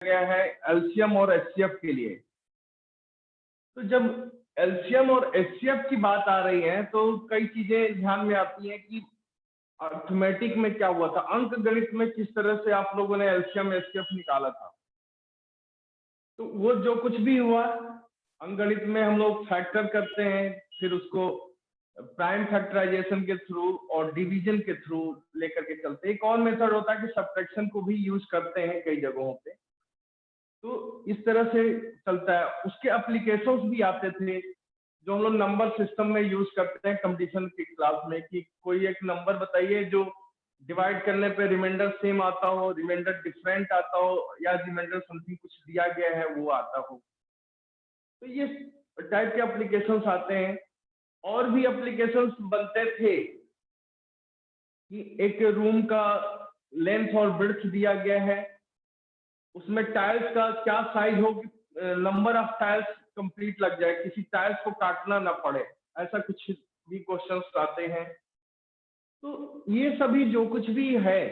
गया है एलसीएम और एचसीएफ के लिए। तो जब एलसीएम और एचसीएफ की बात आ रही है तो कई चीजें ध्यान में आती हैं कि अर्थमेटिक में क्या हुआ था, अंक गणित में किस तरह से आप लोगों ने एलसीएम एचसीएफ निकाला था। तो वो जो कुछ भी हुआ, अंकगणित में हम लोग फैक्टर करते हैं, फिर उसको प्राइम फैक्टराइजेशन के थ्रू और डिवीजन के थ्रू लेकर के चलते हैं। एक और मेथड होता है कि सब्ट्रैक्शन को भी यूज करते हैं कई जगहों पे। तो इस तरह से चलता है। उसके एप्लीकेशंस भी आते थे जो हम लोग नंबर सिस्टम में यूज करते हैं कंपटीशन की क्लास में, कि कोई एक नंबर बताइए जो डिवाइड करने पे रिमाइंडर सेम आता हो, रिमाइंडर डिफरेंट आता हो, या रिमाइंडर समथिंग कुछ दिया गया है वो आता हो। तो ये टाइप के एप्लीकेशंस आते हैं। और भी एप्लीकेशंस बनते थे कि एक रूम का लेंथ और ब्रेड्थ दिया गया है, उसमें टाइल्स का क्या साइज हो कि नंबर ऑफ टाइल्स कंप्लीट लग जाए, किसी टाइल्स को काटना ना पड़े, ऐसा कुछ भी क्वेश्चंस आते हैं। तो ये सभी जो कुछ भी है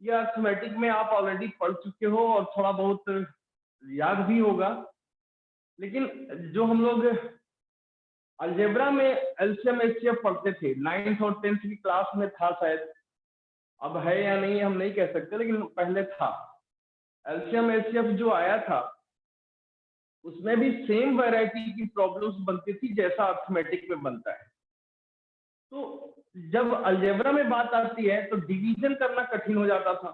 ये अर्थमेटिक में आप ऑलरेडी पढ़ चुके हो और थोड़ा बहुत याद भी होगा। लेकिन जो हम लोग अलजेब्रा में एलसीएम एचसीएफ पढ़ते थे, 9th और 10th की क्लास में था शायद, अब है या नहीं हम नहीं कह सकते, लेकिन पहले था। एलसीएम एचसीएफ जो आया था उसमें भी सेम वैरायटी की प्रॉब्लम्स बनती थी जैसा अर्थमेटिक में बनता है। तो जब अलजेब्रा में बात आती है तो डिवीजन करना कठिन हो जाता था।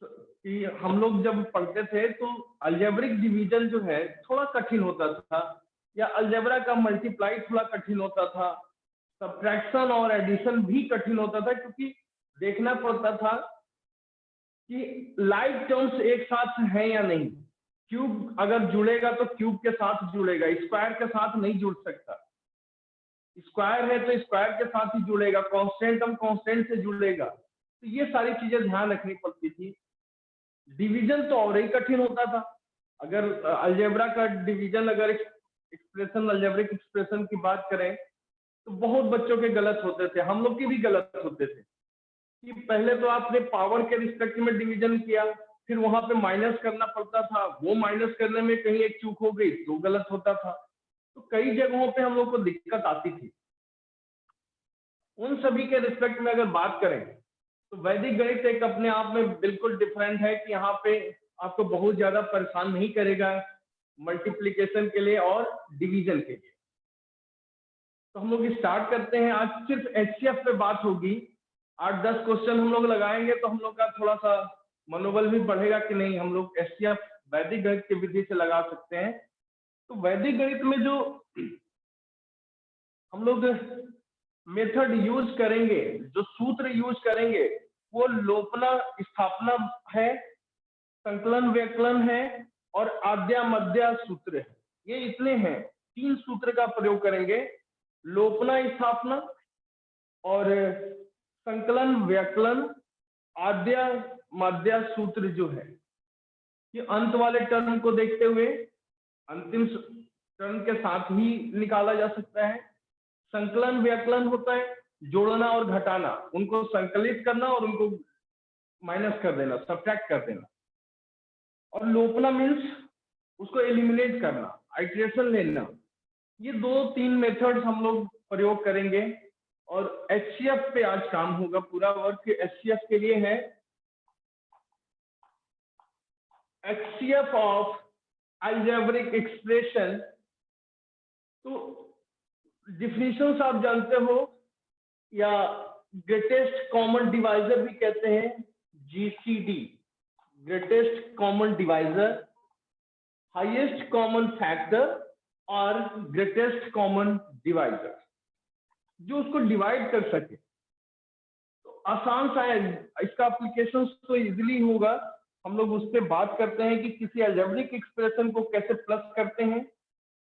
कि हम लोग जब पढ़ते थे तो अलजेब्रिक डिवीजन जो है थोड़ा कठिन होता था, या अलजेब्रा का मल्टीप्लाई थोड़ा कठिन होता था, सब्ट्रैक्शन और एडिशन भी कठिन होता था, क्योंकि देखना पड़ता था कि लाइक टर्म्स एक साथ हैं या नहीं। क्यूब अगर जुड़ेगा तो क्यूब के साथ जुड़ेगा, स्क्वायर के साथ नहीं जुड़ सकता। स्क्वायर है तो स्क्वायर के साथ ही जुड़ेगा, कांस्टेंट हम कांस्टेंट से जुड़ेगा। तो ये सारी चीजें ध्यान रखनी पड़ती थी। डिवीजन तो और ही कठिन होता था। अगर अलजेब्रा का डिवीजन, अगर एक्सप्रेशन, अलजेब्रिक एक्सप्रेशन की बात करें तो बहुत बच्चों के गलत होते थे, हम लोग के भी गलत होते थे। कि पहले तो आपने पावर के रिस्पेक्ट में डिवीजन किया, फिर वहां पे माइनस करना पड़ता था, वो माइनस करने में कहीं एक चूक हो गई तो गलत होता था। तो कई जगहों पे हम लोग को दिक्कत आती थी। उन सभी के रिस्पेक्ट में अगर बात करें तो वैदिक गणित एक अपने आप में बिल्कुल डिफरेंट है, कि यहाँ पे आपको बहुत ज्यादा परेशान नहीं करेगा मल्टीप्लीकेशन के लिए और डिवीजन के लिए। तो हम लोग स्टार्ट करते हैं। आज सिर्फ एचसीएफ पे बात होगी, 8-10 क्वेश्चन हम लोग लगाएंगे तो हम लोग का थोड़ा सा मनोबल भी बढ़ेगा कि नहीं हम लोग एचसीएफ वैदिक गणित की विधि से लगा सकते हैं। तो वैदिक गणित में जो हम लोग मेथड यूज करेंगे, जो सूत्र यूज करेंगे, वो लोपना स्थापना है, संकलन व्यकलन है और आद्या मध्या सूत्र है। ये इतने हैं, 3 सूत्र का प्रयोग करेंगे। लोपना स्थापना और संकलन व्यकलन, आद्या मध्या सूत्र जो है, ये अंत वाले टर्म को देखते हुए अंतिम टर्म के साथ ही निकाला जा सकता है। संकलन व्यकलन होता है जोड़ना और घटाना, उनको संकलित करना और उनको माइनस कर देना, सब्ट्रैक्ट कर देना। और लोपना मीन्स उसको एलिमिनेट करना, आइट्रेशन लेना। ये 2-3 मेथड्स हम लोग प्रयोग करेंगे। और एचसीएफ पे आज काम होगा, पूरा वर्क एचसीएफ के लिए है। HCF of algebraic expression. तो डिफिनीशंस आप जानते हो, या ग्रेटेस्ट कॉमन डिवाइजर भी कहते हैं, GCD, greatest common divisor, highest common factor और ग्रेटेस्ट कॉमन डिवाइजर, जो उसको डिवाइड कर सके। तो आसान सा है, इसका एप्लीकेशन तो इजीली होगा। हम लोग उस पर बात करते हैं कि किसी अलजेब्रिक एक्सप्रेशन को कैसे प्लस करते हैं,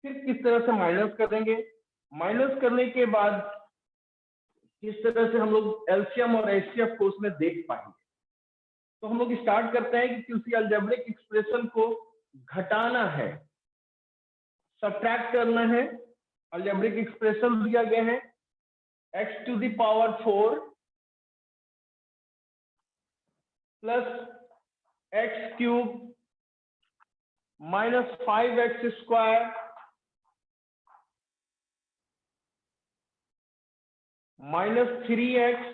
फिर किस तरह से माइनस करेंगे, माइनस करने के बाद किस तरह से हम लोग एलसीएम और एचसीएफ को उसमें देख पाएंगे। तो हम लोग स्टार्ट करते हैं कि किसी अलजेब्रिक एक्सप्रेशन को घटाना है, सब्ट्रैक्ट करना है। अलजेब्रिक एक्सप्रेशन दिया गया है x⁴ plus x³ minus 5x square minus 3x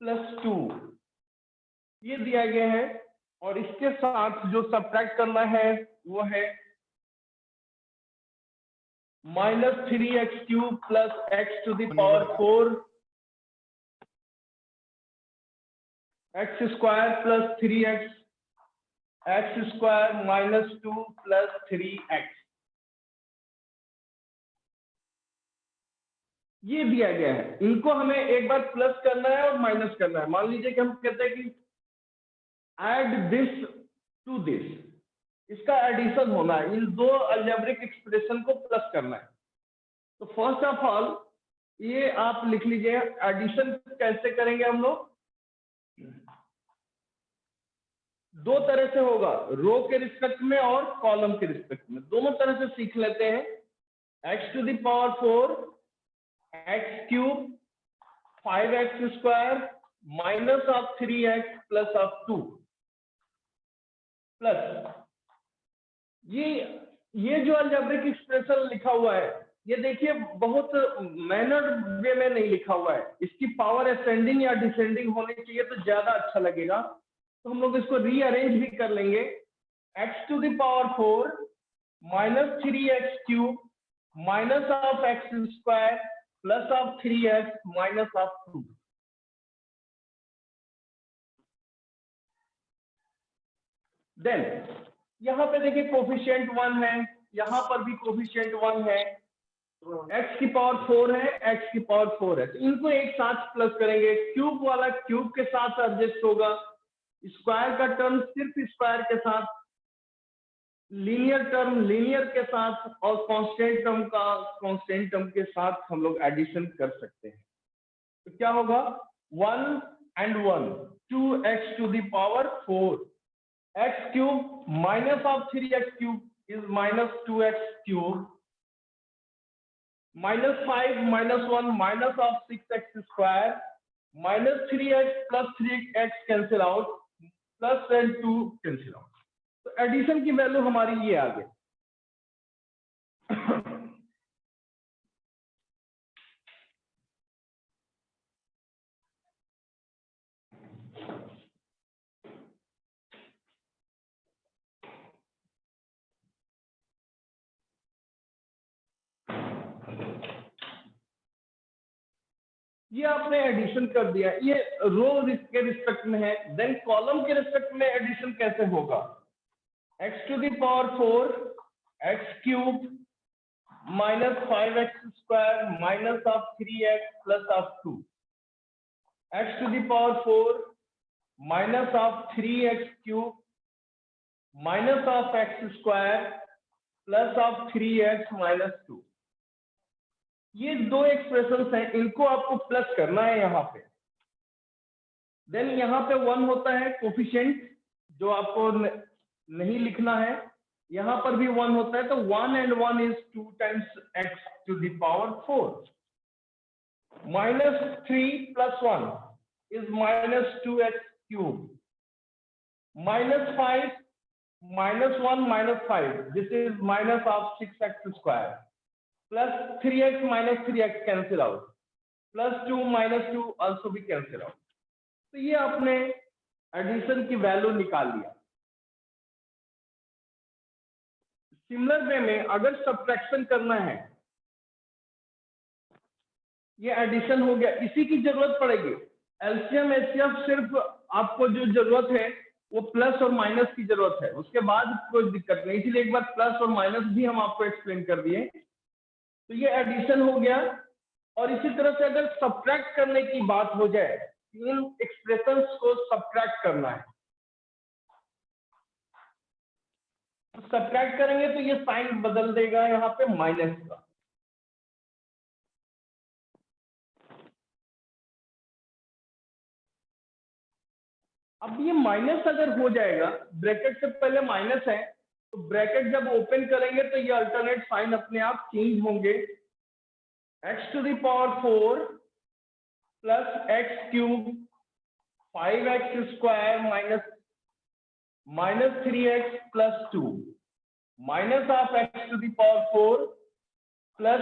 plus 2 ये दिया गया है। और इसके साथ जो सब्ट्रैक्ट करना है वो है minus 3x cube plus x to the power 4 x square plus 3x x square minus 2 plus 3x ये दिया गया है। इनको हमें एक बार प्लस करना है और माइनस करना है। मान लीजिए कि हम कहते हैं कि ऐड दिस टू दिस, इसका एडिशन होना है, इन दो अलजेब्रिक एक्सप्रेशन को प्लस करना है। तो फर्स्ट ऑफ ऑल ये आप लिख लीजिए, एडिशन कैसे करेंगे हम लोग। दो तरह से होगा, रो के रिस्पेक्ट में और कॉलम के रिस्पेक्ट में, दोनों तरह से सीख लेते हैं। x to the power 4 x cube 5x square minus of 3x plus of 2 plus ये जो अलजेब्रिक एक्सप्रेशन लिखा हुआ है, ये देखिए बहुत मैनर्ड वे में नहीं लिखा हुआ है। इसकी पावर असेंडिंग या डिसेंडिंग होनी चाहिए तो ज्यादा अच्छा लगेगा। तो हम लोग इसको रीअरेंज भी कर लेंगे। x to the power 4 minus 3x cube minus of x square plus of 3x minus of 2। Then यहां पे देखिए कोफिशिएंट 1 है, यहां पर भी कोफिशिएंट 1 है, x की पावर 4 है, x की पावर 4 है, तो इनको एक साथ प्लस करेंगे। क्यूब वाला क्यूब के साथ एडजस्ट होगा, स्क्वायर का टर्म सिर्फ स्क्वायर के साथ, लीनियर टर्म लीनियर के साथ, और कांस्टेंट टर्म का कांस्टेंट टर्म के साथ हम लोग एडिशन कर सकते हैं। तो क्या होगा 1 and 1 2x to the power 4 x cube minus of 3x cube is minus 2x cube minus 5 minus 1 minus of 6x square minus 3x plus 3x cancel out plus 2 cancel out. तो addition की value हमारी ये आ गई। ये आपने addition कर दिया, ये रो के रिस्पेक्ट में है। देन कॉलम के रिस्पेक्ट में एडिशन कैसे होगा, x to the power 4 x cube minus 5x square minus of 3x plus of 2 x to the power 4 minus of 3x cube minus of x square plus of 3x minus 2। ये दो expressions हैं, इनको आपको plus करना है यहाँ पे। Then यहाँ पे 1 होता है कोफिशिएंट जो आपको नहीं लिखना है, यहाँ पर भी 1 होता है, तो 1 and 1 is 2 times x to the power 4 minus 3 plus 1 is minus 2x cube minus 5 minus 1 minus 5 this is minus of 6x square plus 3x minus 3x cancel out plus 2 minus 2 also be cancel out। तो ये आपने addition की value निकाल लिया। Similar way में अगर subtraction करना है, ये एडिशन हो गया, इसी की जरूरत पड़ेगी। एलसीएम एचसीएफ सिर्फ आपको जो जरूरत है वो प्लस और माइनस की जरूरत है, उसके बाद कोई दिक्कत नहीं, इसीलिए एक बार प्लस और माइनस भी हम आपको एक्सप्लेन कर दिए। तो ये एडिशन हो गया। और इसी तरह से अगर सब्ट्रैक्ट करने की बात हो जाए, इन एक्सप्रेशंस को सब्ट्रैक्ट करना है, सब्ट्रैक्ट करेंगे तो ये साइन बदल देगा यहाँ पे माइनस का। अब ये माइनस अगर हो जाएगा, ब्रैकेट से पहले माइनस है, तो ब्रैकेट जब ओपन करेंगे तो ये अल्टरनेट साइन अपने आप चेंज होंगे। x to the power 4 plus x cube 5x square minus 3x plus 2 minus of x to the power 4 plus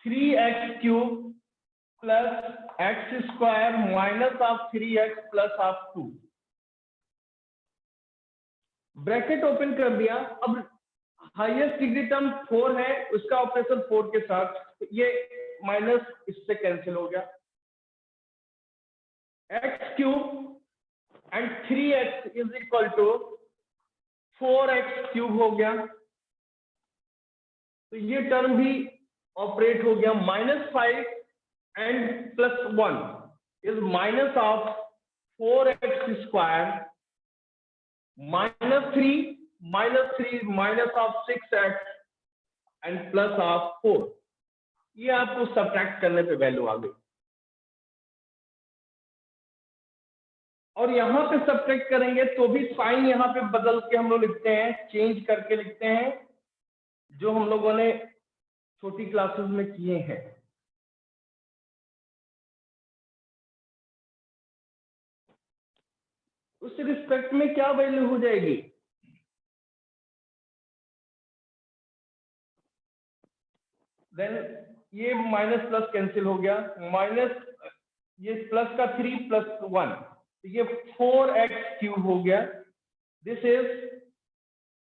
3x cube plus x square minus of 3x plus of 2। Bracket open कर दिया। अब highest degree term 4 है, उसका operation 4 के साथ, तो ये minus इससे कैंसिल हो गया। X cube and 3x is equal to 4x cube हो गया, तो ये टर्म भी ऑपरेट हो गया। -5 and +1 is minus of 4x square -3 minus of 6x and plus of 4। ये आपको सब्ट्रैक्ट करने पे वैल्यू आ गई। और यहां पे सब्ट्रैक्ट करेंगे तो भी साइन यहां पे बदल के हम लोग लिखते हैं, चेंज करके लिखते हैं, जो हम लोगों ने छोटी क्लासेस में किए हैं। उस रिस्पेक्ट में क्या वैल्यू हो जाएगी? देन ये माइनस प्लस कैंसिल हो गया, माइनस ये प्लस का 3 + 1, तो ये 4x क्यूब हो गया। दिस इज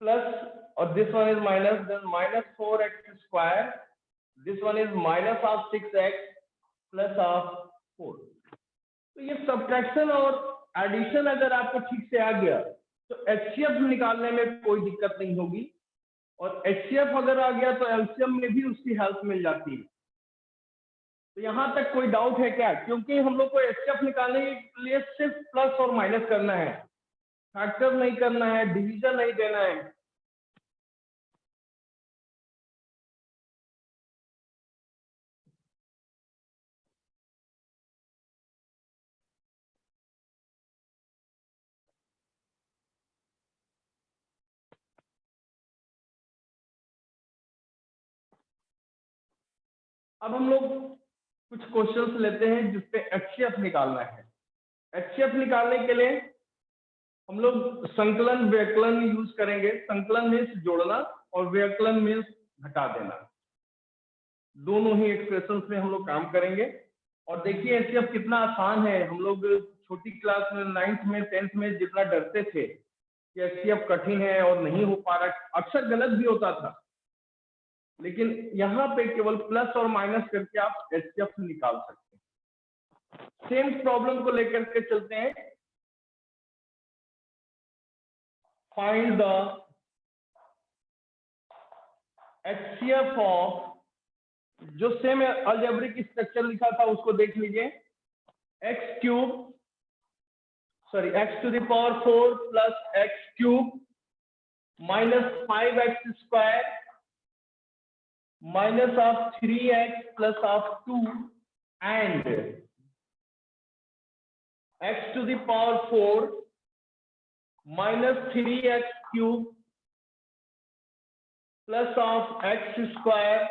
प्लस और this one is minus, then -4x square, this one is minus of 6x plus of 4। तो ये सब्ट्रैक्शन और एडिशन अगर आपको ठीक से आ गया तो एचसीएफ निकालने में कोई दिक्कत नहीं होगी, और एचसीएफ अगर आ गया तो एलसीएम में भी उसकी हेल्प मिल जाती है। तो यहां तक कोई डाउट है क्या? क्योंकि हम लोग को एचसीएफ निकालने के लिए सिर्फ प्लस और माइनस करना है, फैक्टर नहीं करना है, डिवीजन नहीं देना है। अब हम लोग कुछ क्वेश्चंस लेते हैं जिसपे एचसीएफ निकालना है। एचसीएफ निकालने के लिए हम लोग संकलन व्यकलन यूज करेंगे। संकलन मीन्स जोड़ना और व्यकलन मीन्स घटा देना। दोनों ही एक्सप्रेशंस में हम लोग काम करेंगे। और देखिए एचसीएफ कितना आसान है। हम लोग छोटी क्लास में 9th में 10th में जितना डरते थे कि एचसीएफ कठिन है और नहीं हो पा रहा, अक्सर गलत भी होता था, लेकिन यहाँ पे केवल प्लस और माइनस करके आप एचसीएफ निकाल सकते हैं। सेम प्रॉब्लम को लेकर के चलते हैं। फाइंड द एचसीएफ ऑफ, जो सेम अलजेब्रिक स्ट्रक्चर लिखा था उसको देख लीजिए। X to the power 4 plus x cube minus 5x square minus of 3x plus of 2 and x to the power 4 minus 3x cube plus of x square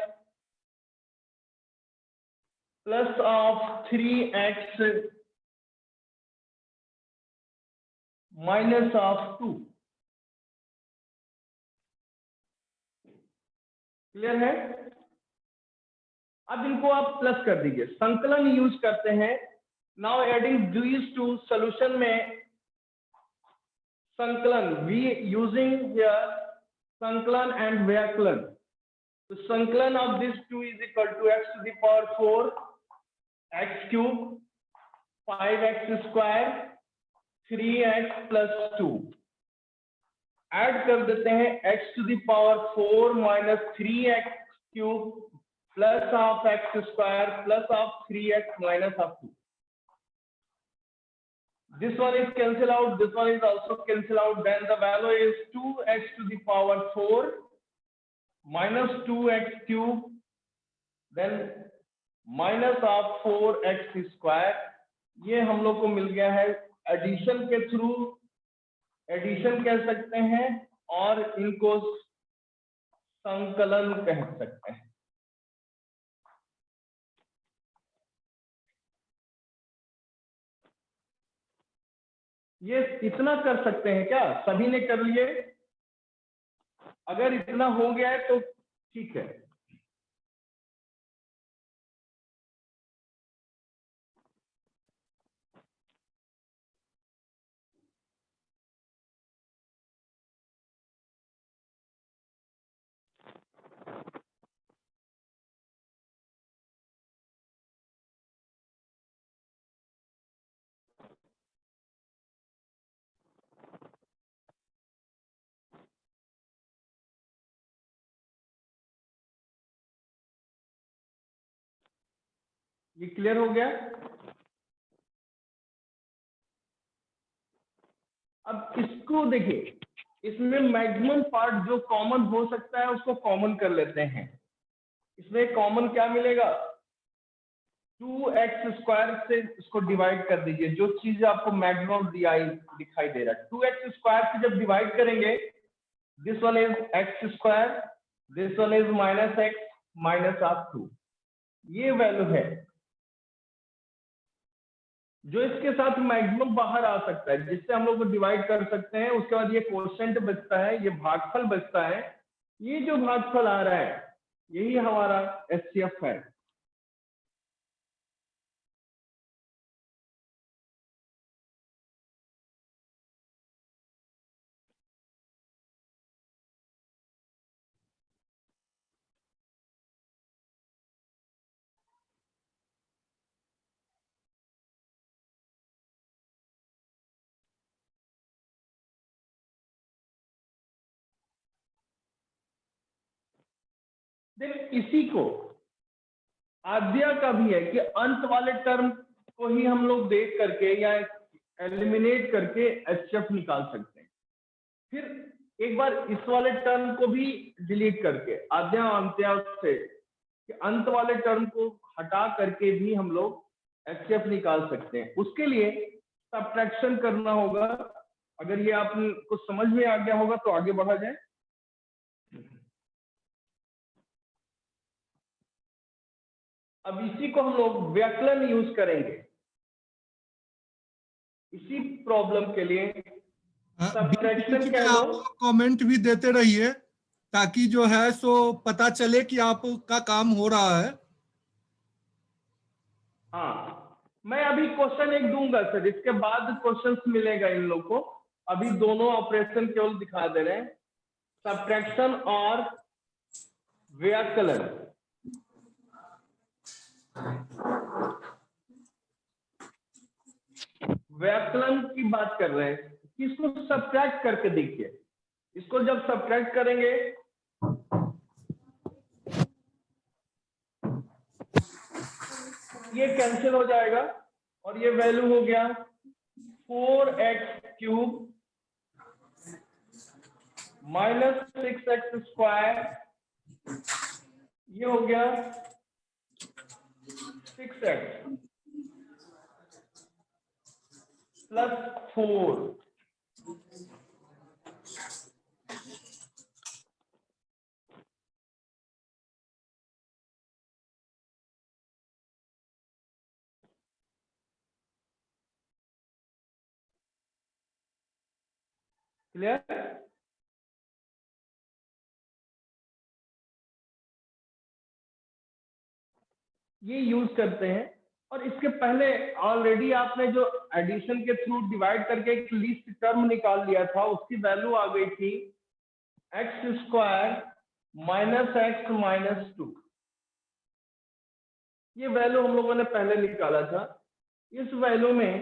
plus of 3x minus of 2। Clear है? अब इनको आप plus कर दीजिए, संकलन use करते हैं। Now adding these two solution में संकलन, वी यूजिंग हियर संकलन एंड व्यकलन। तो संकलन of this two is equal to x to the power 4 x cube 5x square 3x plus 2। Add कर देते हैं x to the power 4 minus 3x cube plus of x square plus of 3x minus of 2। This one is cancel out, this one is also cancel out, then the value is 2x to the power 4 minus 2x cube, then minus of 4x square। ये हम लोग को मिल गया है addition के through, addition कह सकते हैं और इनको संकलन कह सकते हैं। ये इतना कर सकते हैं क्या? सभी ने कर लिए? अगर इतना हो गया है तो ठीक है। ये क्लियर हो गया। अब इसको देखिए, इसमें मैक्सिमम पार्ट जो कॉमन हो सकता है उसको कॉमन कर लेते हैं। इसमें कॉमन क्या मिलेगा, 2x स्क्वायर से इसको डिवाइड कर दीजिए, जो चीज आपको मैक्सिमम दिखाई दे रहा है। 2x स्क्वायर से जब डिवाइड करेंगे, this one is x square, this one is -x minus of 2, ये वैल्यू है जो इसके साथ मैक्सिमम बाहर आ सकता है, जिससे हम लोग डिवाइड कर सकते हैं। उसके बाद ये कोशेंट बचता है, ये भागफल बचता है। ये जो भागफल आ रहा है यही हमारा एचसीएफ है। देख, इसी को आद्या का भी है कि अंत वाले टर्म को ही हम लोग देख करके या एलिमिनेट करके एचसीएफ निकाल सकते हैं। फिर एक बार इस वाले टर्म को भी डिलीट करके आद्या अंत्या से कि अंत वाले टर्म को हटा करके भी हम लोग एचसीएफ निकाल सकते हैं। उसके लिए सब्ट्रैक्शन करना होगा। अगर ये आपको समझ में आ गया होगा तो आगे बढ़ा जाए। अब इसी को हम लोग व्याकलन यूज करेंगे इसी प्रॉब्लम के लिए। सब्ट्रैक्शन कह लो, आप कमेंट भी देते रहिए ताकि जो है सो पता चले कि आपका काम हो रहा है। हाँ, मैं अभी क्वेश्चन एक दूंगा सर, इसके बाद क्वेश्चंस मिलेगा इन लोग को। अभी दोनों ऑपरेशन केवल दिखा दे रहे हैं, सब्ट्रैक्शन और व्याकलन। व्याकलन की बात कर रहे हैं कि इसको सब्ट्रैक्ट करके देखिए। इसको जब सब्ट्रैक्ट करेंगे ये कैंसिल हो जाएगा और ये वैल्यू हो गया 4x³ माइनस 6x स्क्वायर, ये हो गया 6x प्लस 4। क्लियर? ये यूज करते हैं। और इसके पहले ऑलरेडी आपने जो एडिशन के थ्रू डिवाइड करके एक लीस्ट टर्म निकाल लिया था, उसकी वैल्यू आ गई थी x² माइनस x माइनस 2। ये वैल्यू हम लोगों ने पहले निकाला था। इस वैल्यू में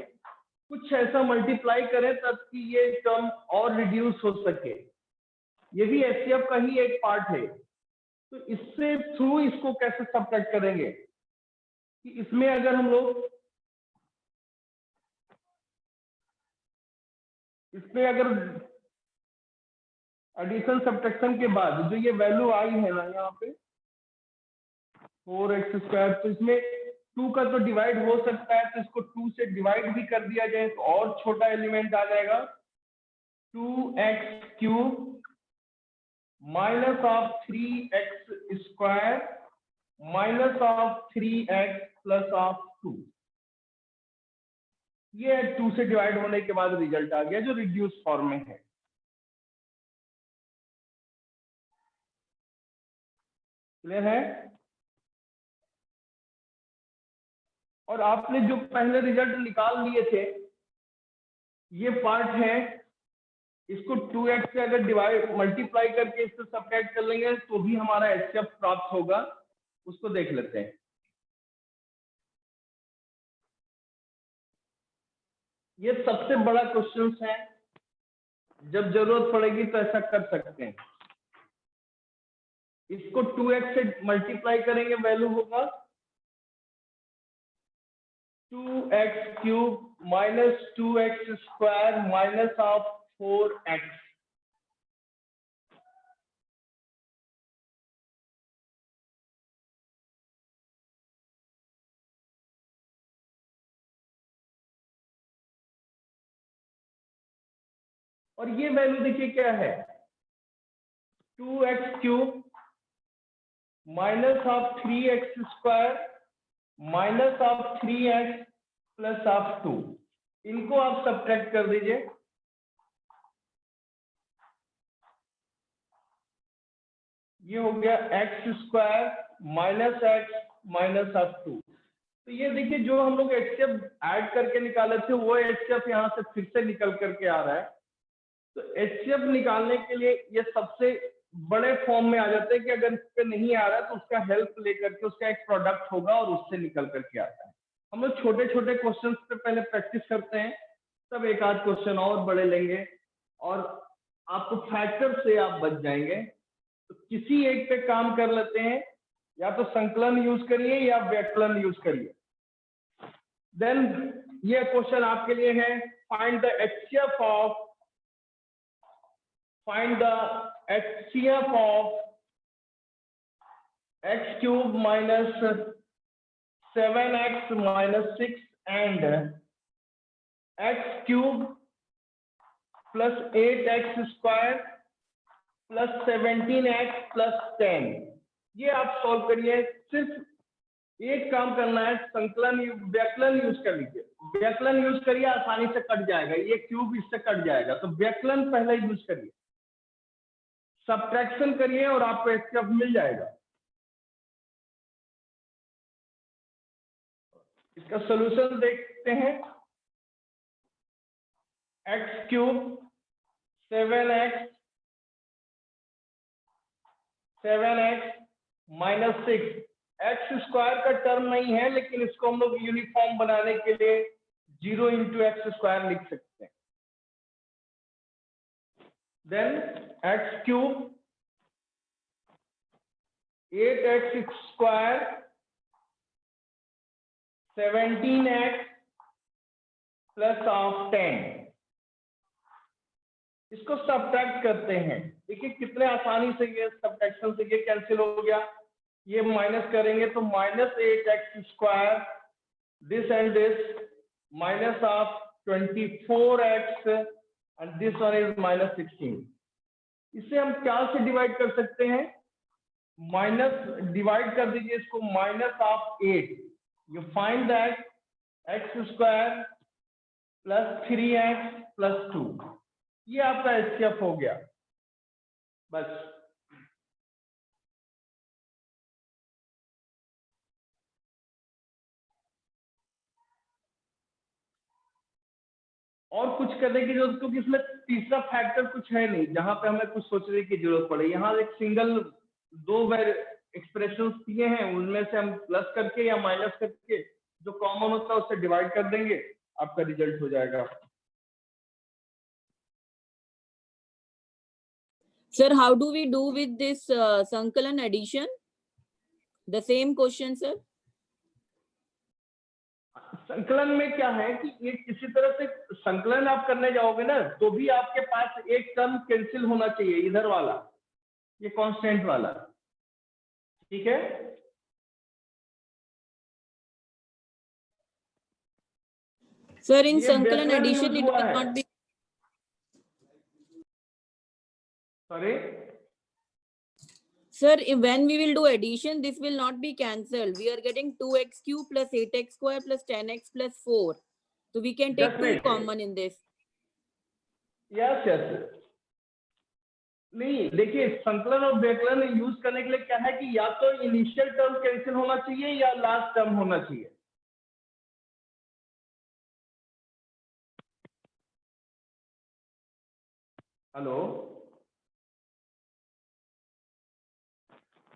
कुछ ऐसा मल्टीप्लाई करें ताकि ये टर्म और रिड्यूस हो सके। ये भी एचसीएफ का ही एक पार्ट है। तो इससे थ्रू इसको कैसे सब्ट्रैक्ट करेंगे कि इसमें अगर हम लोग इसमें अगर एडिशन सब्ट्रैक्शन के बाद जो ये वैल्यू आई है ना यहाँ पे 4x², तो इसमें 2 का तो डिवाइड हो सकता है, तो इसको 2 से डिवाइड भी कर दिया जाए तो और छोटा एलिमेंट आ जाएगा 2x³ minus of 3x² minus of 3x plus of 2। ये 2 से डिवाइड होने के बाद रिजल्ट आ गया जो रिड्यूस फॉर्म में है। क्लियर है? और आपने जो पहले रिजल्ट निकाल लिए थे, ये पार्ट है, इसको 2x से अगर डिवाइड मल्टीप्लाई करके इससे सब्ट्रैक्ट कर लेंगे तो भी हमारा HCF प्राप्त होगा। उसको देख लेते हैं। ये सबसे बड़ा क्वेश्चन है, जब जरूरत पड़ेगी तो ऐसा कर सकते हैं। इसको 2x से मल्टीप्लाई करेंगे, वैल्यू होगा 2x cube minus 2x square minus of 4x। और ये वैल्यू देखिए क्या है, 2x cube minus of 3x square minus of 3x plus of 2। इनको आप सब्ट्रैक्ट कर दीजिए। ये हो गया x square minus x minus of 2। तो ये देखिए जो हम लोग HCF ऐड करके निकाले थे वो HCF यहाँ से फिर से निकल करके आ रहा है। तो HCF निकालने के लिए ये सबसे बड़े फॉर्म में आ जाते हैं कि अगर इस पे नहीं आ रहा है तो उसका हेल्प लेकर के उसका एक प्रोडक्ट होगा और उससे निकल करके आता है। हम लोग छोटे छोटे क्वेश्चंस पे पहले प्रैक्टिस करते हैं, तब एक आध क्वेश्चन और बड़े लेंगे और आपको फैक्टर से आप बच जाएंगे। तो किसी एक पे काम कर लेते हैं, या तो संकलन यूज करिए या व्यकलन यूज करिए। देन ये क्वेश्चन आपके लिए है, find the HCF of x cube minus 7x minus 6 and x cube plus 8x square plus 17x plus 10। ये आप सॉल्व करिए। सिर्फ एक काम करना है, संकलन व्यकलन यूज कर लीजिए। व्यकलन यूज करिए, आसानी से कट जाएगा, ये क्यूब इससे कट जाएगा। तो व्यकलन पहले यूज करिए, सब्ट्रैक्शन करिए और आपको HCF मिल जाएगा। इसका सॉल्यूशन देखते हैं। x cube 7x minus 6, x square का टर्म नहीं है लेकिन इसको हम लोग यूनिफॉर्म बनाने के लिए 0 into x स्क्वायर लिख सकते हैं। Then x cube 8x square 17x plus of 10। इसको सब्ट्रैक्ट करते हैं। देखिए कितने आसानी से ये सब्ट्रैक्शन से ये कैंसिल हो गया। ये माइनस करेंगे तो minus 8x square this and this minus of 24x and this one is minus 16। इसे हम क्या से डिवाइड कर सकते हैं? माइनस डिवाइड कर दीजिए इसको minus of 8। You find that x square plus 3x plus 2। ये आपका HCF हो गया। बस और कुछ करने की जरूरत, क्योंकि इसमें तीसरा फैक्टर कुछ है नहीं जहां पे हमें कुछ सोचने की जरूरत पड़े। यहाँ एक सिंगल दो एक्सप्रेशंस दिए हैं, उनमें से हम प्लस करके या माइनस करके जो कॉमन होता है उससे डिवाइड कर देंगे, आपका रिजल्ट हो जाएगा। Sir, how do we do with this Sankalan addition? The same question, sir. संकलन में क्या है कि ये किसी तरह से संकलन आप करने जाओगे ना तो भी आपके पास एक टर्म कैंसिल होना चाहिए, इधर वाला, ये कांस्टेंट वाला। ठीक है, Sir, in Sankalan addition it will not be. Sorry? Sir, when we will do addition, this will not be cancelled. We are getting 2x cube plus 8x square plus 10x plus 4. So we can take 2 common in this. Yes, yes. नहीं, देखिए संकलन और व्यकलन use करने के लिए क्या है कि या तो इनिशियल टर्म कैंसिल होना चाहिए या लास्ट टर्म होना चाहिए। हेलो,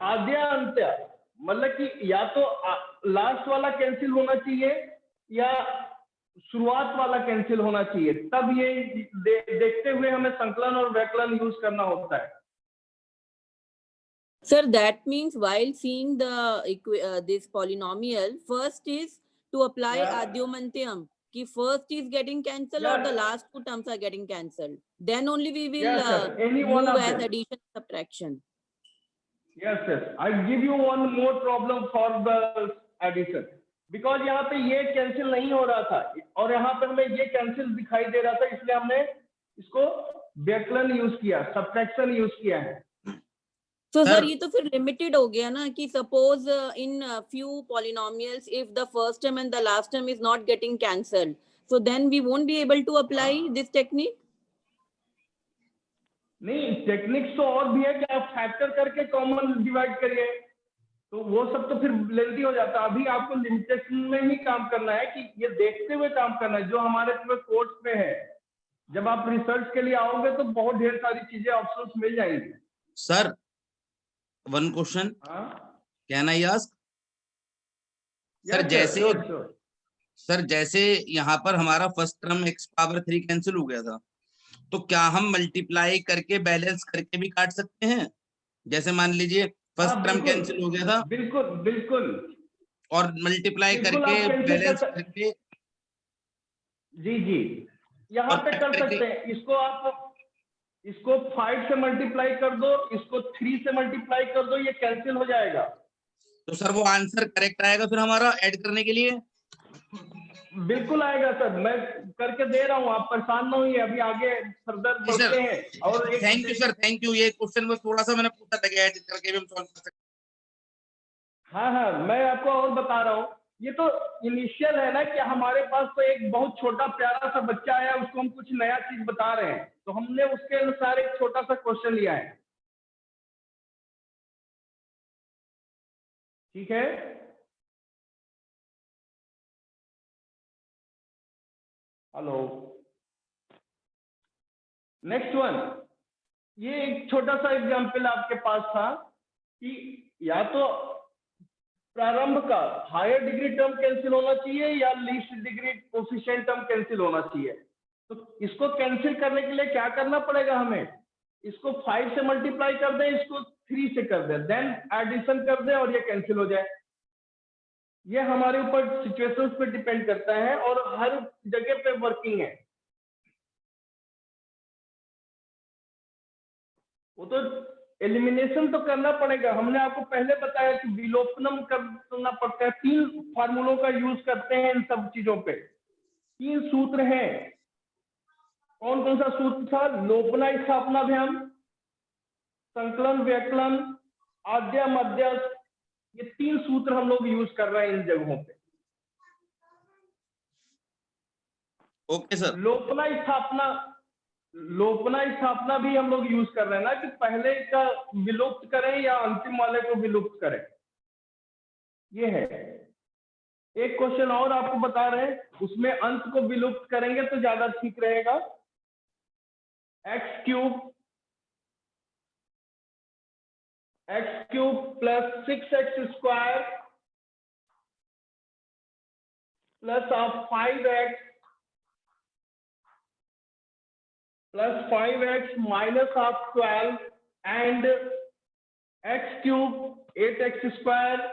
आद्या अंत्य मतलब कि या तो लास्ट वाला कैंसिल होना चाहिए या शुरुआत वाला कैंसिल होना चाहिए, तब ये देखते हुए हमें संकलन और व्यकलन यूज करना होता है। Sir, that means while seeing this polynomial, first is to apply Yeah. Adyomantyam. Ki first is getting cancelled or Yeah. the last two terms are getting cancelled. Then only we will Yes, sir. Any one move of as them. addition subtraction. Yes, yes. I give you one more problem for the addition. Because यहाँ पे ये cancel नहीं हो रहा था और यहाँ पे हमें ये कैंसिल दिखाई दे रहा था, इसलिए हमने इसको व्यकलन यूज किया, सब्ट्रैक्शन यूज किया है। So sir, ये तो फिर limited हो गया ना कि suppose in few polynomials if the first term and the last term is not getting cancelled, so then we won't be able to apply this technique. नहीं, टेक्निक्स तो और भी है कि आप फैक्टर करके कॉमन डिवाइड करिए, तो वो सब तो फिर लेंथी हो जाता है। अभी आपको लिमिटेशन में ही काम करना है कि ये देखते हुए काम करना है जो हमारे पूरे कोर्स में है। जब आप रिसर्च के लिए आओगे तो बहुत ढेर सारी चीजें ऑप्शंस मिल जाएंगी। Sir, one question can I ask? Sir जैसे यहाँ पर हमारा first term x power 3 cancel हो गया था, तो क्या हम मल्टीप्लाई करके बैलेंस करके भी काट सकते हैं? जैसे मान लीजिए फर्स्ट टर्म कैंसिल हो गया था, बिल्कुल बिल्कुल, और मल्टीप्लाई करके बैलेंस करके। जी जी, यहाँ पे कर सकते हैं। इसको 5 से मल्टीप्लाई कर दो, इसको 3 से मल्टीप्लाई कर दो, ये कैंसिल हो जाएगा। तो सर वो आंसर करेक्ट आएगा फिर हमारा ऐड करने के लिए? बिल्कुल आएगा सर, मैं करके दे रहा हूँ, आप परेशान ना होइए। अभी आगे फर्दर बढ़ते हैं। और thank you sir, thank you. ये क्वेश्चन में थोड़ा सा मैंने पूछा था कि ऐड करके भी हम सॉल्व कर सकते हैं। हाँ हाँ, मैं आपको और बता रहा हूँ। ये तो इनिशियल है ना कि हमारे पास तो एक बहुत छोटा प्यारा सा बच्चा है, उसको हम कुछ नया चीज बता रहे हैं, तो हमने उसके अनुसार एक छोटा सा क्वेश्चन लिया है। ठीक है, हेलो, नेक्स्ट वन। ये एक छोटा सा एग्जांपल आपके पास था कि या तो प्रारंभ का हायर डिग्री टर्म कैंसिल होना चाहिए या least degree coefficient term cancel होना चाहिए। तो इसको कैंसिल करने के लिए क्या करना पड़ेगा हमें? इसको 5 से मल्टीप्लाई कर दें, इसको 3 से कर दें, देन एडिशन कर दें और ये कैंसिल हो जाए। ये हमारे ऊपर सिचुएशंस पे डिपेंड करता है और हर जगह पे वर्किंग है। वो तो एलिमिनेशन तो करना पड़ेगा। हमने आपको पहले बताया कि विलोपनम करना पड़ता है। 3 फार्मूलों का यूज करते हैं इन सब चीजों पे। 3 सूत्र हैं। कौन कौन सा सूत्र था? लोपना स्थापनाभ्याम, संकलन व्यकलन, आद्य मध्यस्थ। ये 3 सूत्र हम लोग यूज कर रहे हैं इन जगहों पे। Okay sir. लोपना स्थापना भी हम लोग यूज कर रहे हैं ना, कि पहले का विलुप्त करें या अंतिम वाले को विलुप्त करें। ये है। एक क्वेश्चन और आपको बता रहे हैं, उसमें अंत को विलुप्त करेंगे तो ज्यादा ठीक रहेगा। x cube plus 6x square plus of 5x plus 5x minus of 12 and x cube 8x square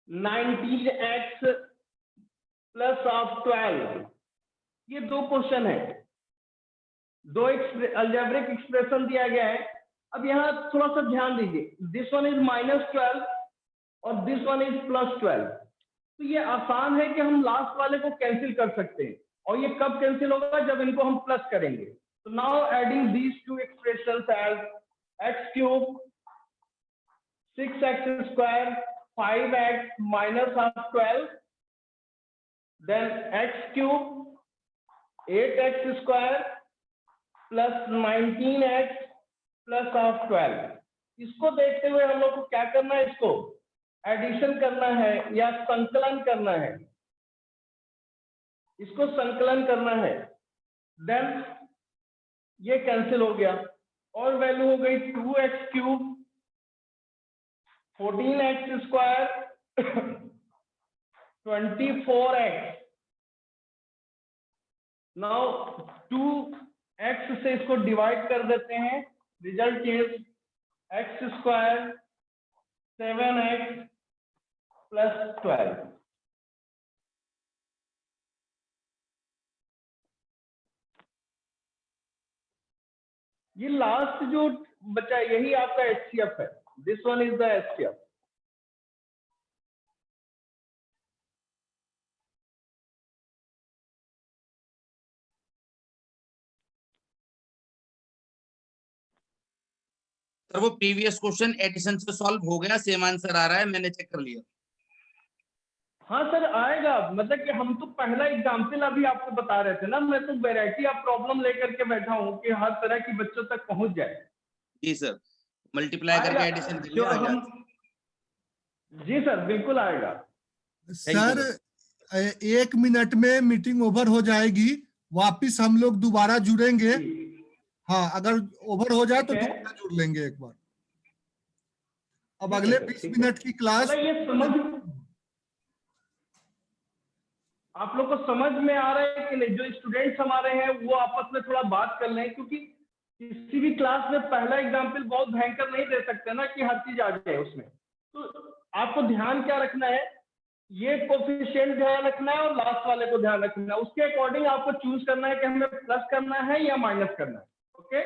19x plus of 12। ये 2 क्वेश्चन है, 2 अलजेब्रिक एक्सप्रेशन दिया गया है। अब यहाँ थोड़ा सा ध्यान दीजिए, दिस वन इज -12 और दिस वन इज +12। तो ये आसान है कि हम लास्ट वाले को कैंसिल कर सकते हैं। और ये कब कैंसिल होगा? जब इनको हम प्लस करेंगे। So now adding these 2 expressions as x cube 6x square 5x minus of 12, then x cube 8x square plus 19x plus of 12। इसको देखते हुए हम लोग को क्या करना है, इसको एडिशन करना है या संकलन करना है, इसको संकलन करना है। देन ये कैंसिल हो गया और वैल्यू हो गई 2x cube 14x square 24x। Now 2x से इसको डिवाइड कर देते हैं, result is x square 7x plus 12। ये लास्ट जो बचा यही आपका HCF है, this one is the HCF। Sir वो प्रीवियस क्वेश्चन एडिशन से सॉल्व हो गया, सेम आंसर आ रहा है, मैंने चेक कर लिया। हाँ सर आएगा, मतलब कि हम तो पहला एग्जाम्पल अभी आपको बता रहे थे ना, मैं तो वैरायटी ऑफ प्रॉब्लम लेकर के बैठा हूँ कि हर तरह की बच्चों तक पहुंच जाए। जी सर, मल्टीप्लाई करके एडिशन कर लिया, आ गया। जी सर बिल्कुल आएगा। सर 1 मिनट में मीटिंग ओवर हो जाएगी, वापिस हम लोग दोबारा जुड़ेंगे। हाँ अगर ओवर हो जाए तो दोबारा जुड़ लेंगे एक बार। अब अगले 20 मिनट की क्लास ये समझ आप लोग को समझ में आ रहा है कि नहीं? जो स्टूडेंट्स हमारे हैं वो आपस में थोड़ा बात कर लें, क्योंकि किसी भी क्लास में पहला एग्जाम्पल बहुत भयंकर नहीं दे सकते ना कि हर चीज आ जाए उसमें। तो आपको ध्यान क्या रखना है, ये कोफिशिएंट ध्यान रखना है और लास्ट वाले को ध्यान रखना है, उसके अकॉर्डिंग आपको चूज करना है कि हमें प्लस करना है या माइनस करना है। ओके